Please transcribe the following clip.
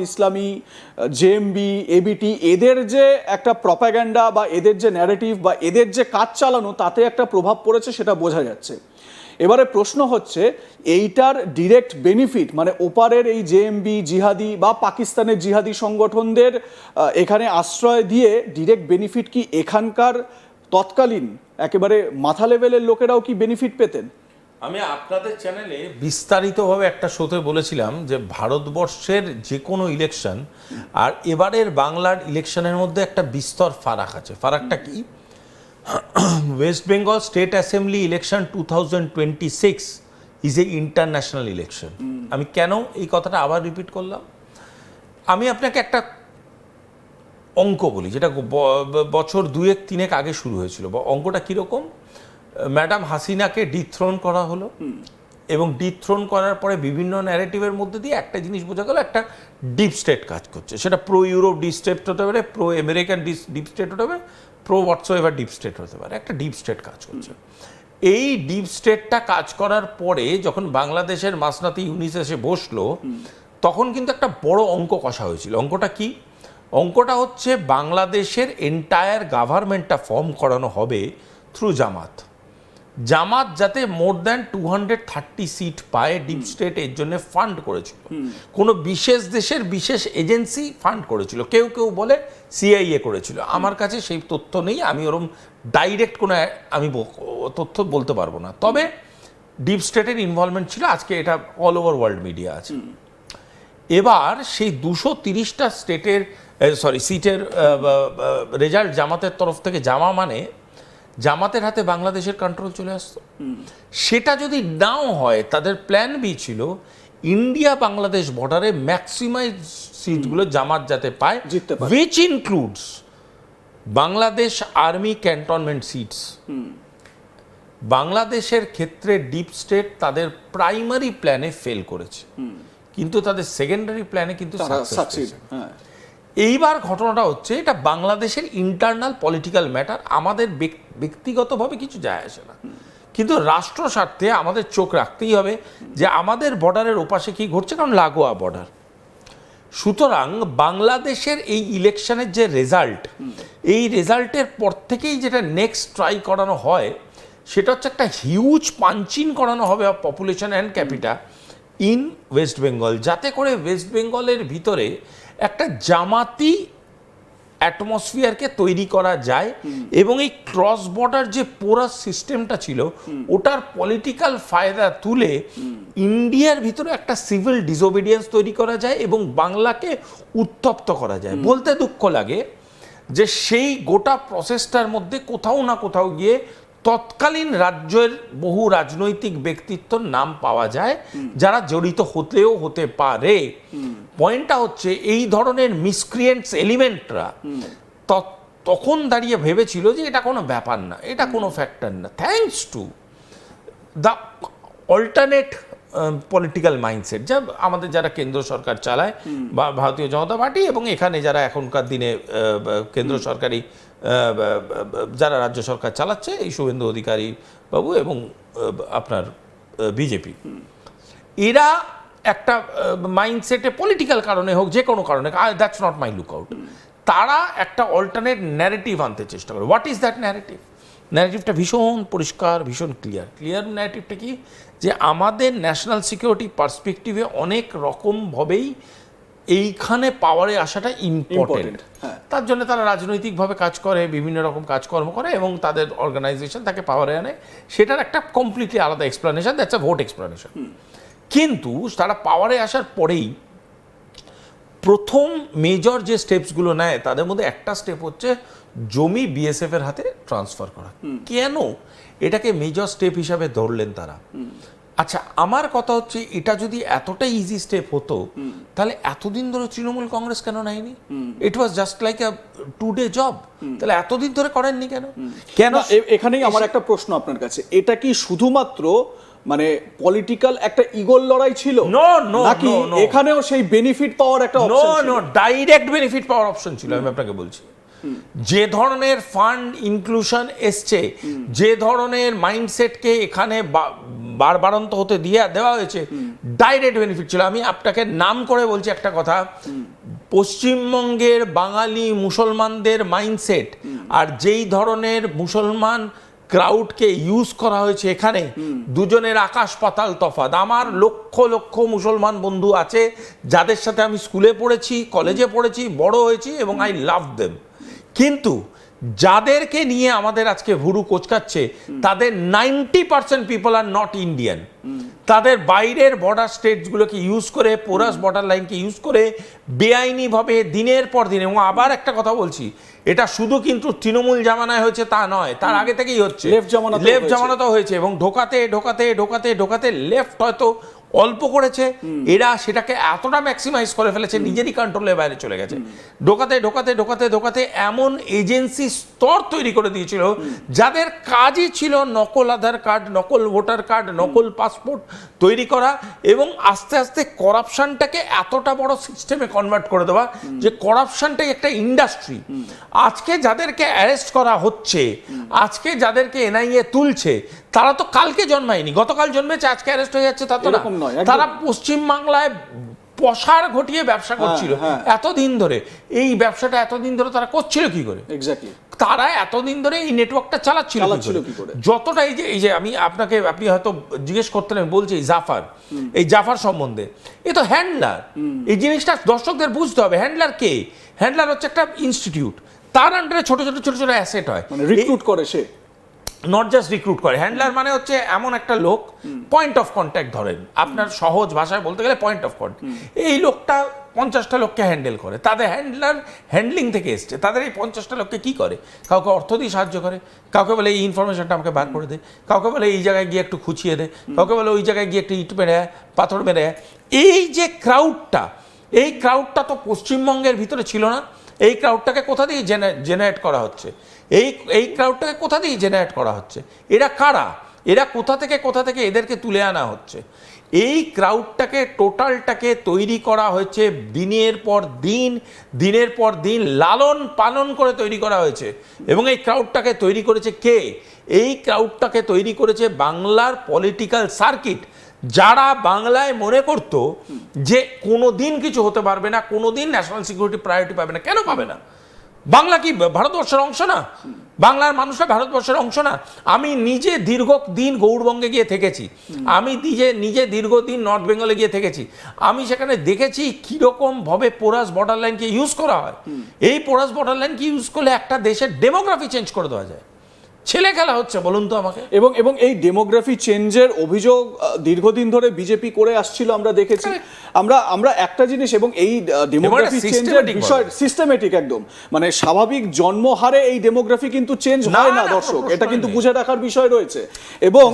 ইসলামী, JMB, ABT এদের যে একটা প্রপাগ্যান্ডা বা এদের যে ন্যারেটিভ বা এদের যে কাজ চালানো তাতে একটা প্রভাব পড়েছে সেটা বোঝা যাচ্ছে। এবারে প্রশ্ন হচ্ছে এইটার ডিরেক্ট বেনিফিট মানে ওপারের এই জেএমবি জিহাদি বা পাকিস্তানের জিহাদি সংগঠনদের এখানে আশ্রয় দিয়ে ডিরেক্ট বেনিফিট কি এখানকার তৎকালীন একেবারে মাথা লেভেলের লোকেরাও কি বেনিফিট পেতেন? আমি আপনাদের চ্যানেলে বিস্তারিতভাবে একটা শোতে বলেছিলাম যে ভারতবর্ষের যে কোনো ইলেকশন আর এবারের বাংলার ইলেকশনের মধ্যে একটা বিস্তর ফারাক আছে। ফারাকটা কি? West Bengal state assembly election 2026 is a international election. আমি কেন এই কথাটা আবার রিপিট করলাম? আমি আপনাকে একটা অঙ্ক বলি যেটা বছর 2-3 আগে শুরু হয়েছিল। অঙ্কটা কীরকম? ম্যাডাম হাসিনাকে ডিথ্রোন করা হলো এবং ডিথ্রোন করার পরে বিভিন্ন ন্যারেটিভের মধ্যে দিয়ে একটা জিনিস বোঝা গেল, একটা ডিপ স্টেট কাজ করছে। সেটা প্রো ইউরোপ ডিপ স্টেট হতে পারে, প্রো আমেরিকান ডিপ স্টেট হতে পারে, প্রো হোয়াটসএভার ডিপ স্টেট হতে পারে। একটা ডিপ স্টেট কাজ করছে। এই ডিপ স্টেটটা কাজ করার পরে যখন বাংলাদেশের মাসনাতি ইউনিস এসে বসলো তখন কিন্তু একটা বড় অঙ্ক কষা হয়েছিল। অঙ্কটা কি? অঙ্কটা হচ্ছে বাংলাদেশের এন্টায়ার গভর্নমেন্টটা ফর্ম করানো হবে থ্রু জামাত। জামাত যাতে মোর দ্যান 230 সিট পায়, ডিপ স্টেট এর জন্য ফান্ড করেছিল। কোনো বিশেষ দেশের বিশেষ এজেন্সি ফান্ড করেছিল, কেউ কেউ বলে সিআইএ করেছিল। আমার কাছে সেই তথ্য নেই, আমি ওরকম ডাইরেক্ট কোনো আমি তথ্য বলতে পারবো না। তবে ডিপ স্টেটের ইনভলভমেন্ট ছিল, আজকে এটা অল ওভার ওয়ার্ল্ড মিডিয়া আছে। এবার সেই 230টা স্টেটের সিটের রেজাল্ট জামাতের তরফ থেকে জামা মানে জামাতের হাতে বাংলাদেশের কন্ট্রোল চলে আসতো। সেটা যদি নাও হয়, তাদের প্ল্যান বি ছিল ইন্ডিয়া বাংলাদেশ বর্ডারে ম্যাক্সিমাইজ সিটগুলো জামাত যাতে পায়, which includes Bangladesh army cantonment seats. বাংলাদেশের ক্ষেত্রে ডিপ স্টেট তাদের প্রাইমারি প্ল্যানে ফেল করেছে, কিন্তু তাদের সেকেন্ডারি প্ল্যানে কিন্তু সাকসেস। এইবার ঘটনাটা হচ্ছে এটা বাংলাদেশের ইন্টারনাল পলিটিক্যাল ম্যাটার, আমাদের ব্যক্তিগতভাবে কিছু যায় আসে না, কিন্তু রাষ্ট্র স্বার্থে আমাদের চোখ রাখতেই হবে যে আমাদের বর্ডারের ওপাশে কি ঘটছে, কারণ লাগোয়া বর্ডার। সুতরাং বাংলাদেশের এই ইলেকশনের যে রেজাল্ট, এই রেজাল্টের পর থেকেই যেটা নেক্সট ট্রাই করানো হয় সেটা হচ্ছে একটা হিউজ পাঞ্চিন করানো হবে of population and capital in West Bengal, যাতে করে ওয়েস্ট বেঙ্গলের ভিতরে একটা জামাতি অ্যাটমসফিয়ারকে তৈরি করা যায় এবং এই ক্রস বর্ডার যে পোরাস সিস্টেমটা ছিল ওটার পলিটিক্যাল ফায়দা তুলে ইন্ডিয়ার ভিতরে একটা সিভিল ডিসোবিডিয়েন্স তৈরি করা যায় এবং বাংলাকে উত্তপ্ত করা যায়। বলতে দুঃখ লাগে যে সেই গোটা প্রসেসটার মধ্যে কোথাও না কোথাও গিয়ে তৎকালীন রাজ্যের বহু রাজনৈতিক ব্যক্তিত্বর নাম পাওয়া যায় যারা জড়িত হতেও হতে পারে। পয়েন্টটা হচ্ছে এই ধরনের মিসক্রিয়েন্টস এলিমেন্টরা তখন দাঁড়িয়ে ভেবেছিল যে এটা কোনো ব্যাপার না, এটা কোনো ফ্যাক্টর না, thanks to the alternate political mindset যা আমাদের যারা কেন্দ্র সরকার চালায় বা ভারতীয় জনতা পার্টি এবং এখানে যারা এখনকার দিনে কেন্দ্র সরকারি যারা রাজ্য সরকার চালাচ্ছে, এই শুভেন্দু অধিকারী বাবু এবং আপনার বিজেপি, এরা একটা মাইন্ডসেটে পলিটিক্যাল কারণে হোক যে কোনো কারণে, that's not my lookout, তারা একটা অল্টারনেট ন্যারেটিভ আনতে চেষ্টা করে। What is that narrative? ন্যারেটিভটা ভীষণ পরিষ্কার, ভীষণ ক্লিয়ার ন্যারেটিভটা কি, যে আমাদের ন্যাশনাল সিকিউরিটি পার্সপেক্টিভে অনেক রকমভাবেই এইখানে পাওয়ারে আসাটা ইম্পর্টেন্ট। তার জন্য তারা রাজনৈতিকভাবে কাজ করে, বিভিন্ন রকম কাজকর্ম করে এবং তাদের অর্গানাইজেশন তাকে পাওয়ারে আনে। সেটার একটা কমপ্লিটলি আলাদা explanation, that's a vote explanation. কিন্তু তারা পাওয়ারে আসার পরেই প্রথম মেজর যে স্টেপসগুলো নেয় তাদের মধ্যে একটা স্টেপ হচ্ছে জমি বিএসএফ এর হাতে ট্রান্সফার করা। কেন এটাকে মেজর স্টেপ হিসাবে ধরলেন তারা? আচ্ছা, আমার কথা হচ্ছে এটা যদি এতটা ইজি স্টেপ হতো তাহলে এতদিন ধরে তৃণমূল কংগ্রেস কেন নেয়নি? It was just like a 2-day job. তাহলে এতদিন ধরে করেননি কেন? এখানেই আমার একটা প্রশ্ন আপনার কাছে, এটা কি শুধুমাত্র মানে পলিটিক্যাল একটা ইগোর লড়াই ছিল নাকি এখানেও সেই বেনিফিট পাওয়ার একটা অপশন ছিল? ডাইরেক্ট বেনিফিট পাওয়ার অপশন ছিল। আমি আপনাকে বলছি যে ধরনের ফান্ড ইনক্লুশন এসছে, যে ধরনের মাইন্ডসেটকে এখানে বারবারন্ত হতে দেওয়া হয়েছে, ডাইরেক্ট বেনিফিট ছিল। আমি আপনাকে নাম করে বলছি একটা কথা, পশ্চিমবঙ্গের বাঙালি মুসলমানদের মাইন্ডসেট আর যেই ধরনের মুসলমান ক্রাউডকে ইউজ করা হয়েছে এখানে, দুজনের আকাশ পাতাল তফাৎ। আমার লক্ষ লক্ষ মুসলমান বন্ধু আছে যাদের সাথে আমি স্কুলে পড়েছি, কলেজে পড়েছি, বড় হয়েছি, এবং আই লাভ দেম। কিন্তু যাদেরকে নিয়ে আমাদের আজকে ভুরু কোচকাচ্ছে, তাদের 90% পিপল আর নট ইন্ডিয়ান। তাদের বাইরের বর্ডার স্টেটসগুলোকে ইউজ করে, পোরাস বর্ডার লাইনকে ইউজ করে বেআইনিভাবে দিনের পর দিন, এবং আবার একটা কথা বলছি, এটা শুধু কিন্তু তৃণমূল জামানায় হয়েছে তা নয়, তার আগে থেকেই হচ্ছে, লেফট জামানাতেও হয়েছে, এবং ঢোকাতে ঢোকাতে ঢোকাতে ঢোকাতে লেফট হয়তো অল্প করেছে, এরা সেটাকে এতটা ম্যাক্সিমাইজ করে ফেলেছে, নিজেরই কন্ট্রোলের বাইরে চলে গেছে। ঢোকাতে ঢোকাতে ঢোকাতে ঢোকাতে এমন এজেন্সি স্তর তৈরি করে দিয়েছিল যাদের কাজই ছিল নকল আধার কার্ড, নকল ভোটার কার্ড, নকল পাসপোর্ট তৈরি করা, এবং আস্তে আস্তে করাপশনটাকে এতটা বড় সিস্টেমে কনভার্ট করে দেওয়া যে করাপশনটাই একটা ইন্ডাস্ট্রি। আজকে যাদেরকে অ্যারেস্ট করা হচ্ছে, আজকে যাদেরকে এনআইএ তুলছে, তারা তো কালকে জন্মায়নি, গতকাল জন্মেছে, আজকে অ্যারেস্ট হয়ে যাচ্ছে তা তো না। তারা পশ্চিমবাংলায় পসার ঘটিয়ে ব্যবসা করছিল এতদিন ধরে। এই ব্যবসাটা এতদিন ধরে তারা করছিল কি করে? এক্স্যাক্টলি, তারা এতদিন ধরে এই নেটওয়ার্কটা চালাচ্ছিল কি করে? যতটা এই যে আপনি হয়তো জিজ্ঞেস করতেন, আমি বলছি এই জাফার সম্বন্ধে, এ তো হ্যান্ডলার। এই জিনিসটা দর্শকদের বুঝতে হবে। হ্যান্ডলার কে? হ্যান্ডলার হচ্ছে একটা ইনস্টিটিউট, তার আন্ডারে ছোট ছোট ছোট ছোট অ্যাসেট হয়, মানে রিক্রুট করে সে, নট জাস্ট রিক্রুট করে। হ্যান্ডলার মানে হচ্ছে এমন একটা লোক, পয়েন্ট অফ কন্ট্যাক্ট, ধরেন আপনার সহজ ভাষায় বলতে গেলে পয়েন্ট অফ কন্ট্যাক্ট। এই লোকটা 50টা লোককে হ্যান্ডেল করে, তাদের হ্যান্ডলার হ্যান্ডলিং থেকে এসছে। তাদের এই 50টা লোককে কি করে? কাউকে অর্থ দিয়ে সাহায্য করে, কাউকে বলে এই ইনফরমেশনটা আমাকে বার করে দে, কাউকে বলে এই জায়গায় গিয়ে একটু খুঁচিয়ে দে, কাউকে বলে ওই জায়গায় গিয়ে একটু ইট মেরে আয়, পাথর মেরে আয়। এই যে এই ক্রাউডটা তো পশ্চিমবঙ্গের ভিতরে ছিল না। এই ক্রাউডটাকে কোথা দিয়ে জেনারেট করা হচ্ছে? এই ক্রাউডটাকে কোথা দিয়ে জেনারেট করা হচ্ছে? এরা কারা? এরা কোথা থেকে এদেরকে তুলে আনা হচ্ছে? এই ক্রাউডটাকে, টোটালটাকে তৈরি করা হয়েছে দিনের পর দিন লালন পালন করে তৈরি করা হয়েছে। এবং এই ক্রাউডটাকে তৈরি করেছে কে? এই ক্রাউডটাকে তৈরি করেছে বাংলার পলিটিক্যাল সার্কিট, যারা বাংলায় মনে করতো যে কোনো দিন কিছু হতে পারবে না, কোনো দিন ন্যাশনাল সিকিউরিটি প্রায়োরিটি পাবে না। কেন পাবে না? বাংলা কি ভারতবর্ষের অংশ না? বাংলার মানুষরা ভারতবর্ষের অংশ না? আমি নিজে দীর্ঘদিন গৌড়বঙ্গে গিয়ে থেকেছি, আমি নিজে দীর্ঘদিন নর্থ বেঙ্গলে গিয়ে থেকেছি। আমি সেখানে দেখেছি কীরকম ভাবে পোরাস বর্ডার লাইনকে ইউজ করা হয়। এই পোরাস বর্ডার লাইনকে ইউজ করলে একটা দেশের ডেমোগ্রাফি চেঞ্জ করে দেওয়া যায়। ছেলে খেলা হচ্ছে, বলুন তো আমাকে। এবং এই ডেমোগ্রাফি চেঞ্জের অভিযোগ দীর্ঘদিন ধরে বিজেপি করে আসছিল, আমরা দেখেছি। আমরা একটা জিনিস, এবং এই ডেমোগ্রাফি চেঞ্জের বিষয় সিস্টেমেটিক, একদম মানে স্বাভাবিক জন্মহারে এই ডেমোগ্রাফি কিন্তু চেঞ্জ হয় না দর্শক, এটা কিন্তু বুঝে রাখার বিষয় রয়েছে। এবং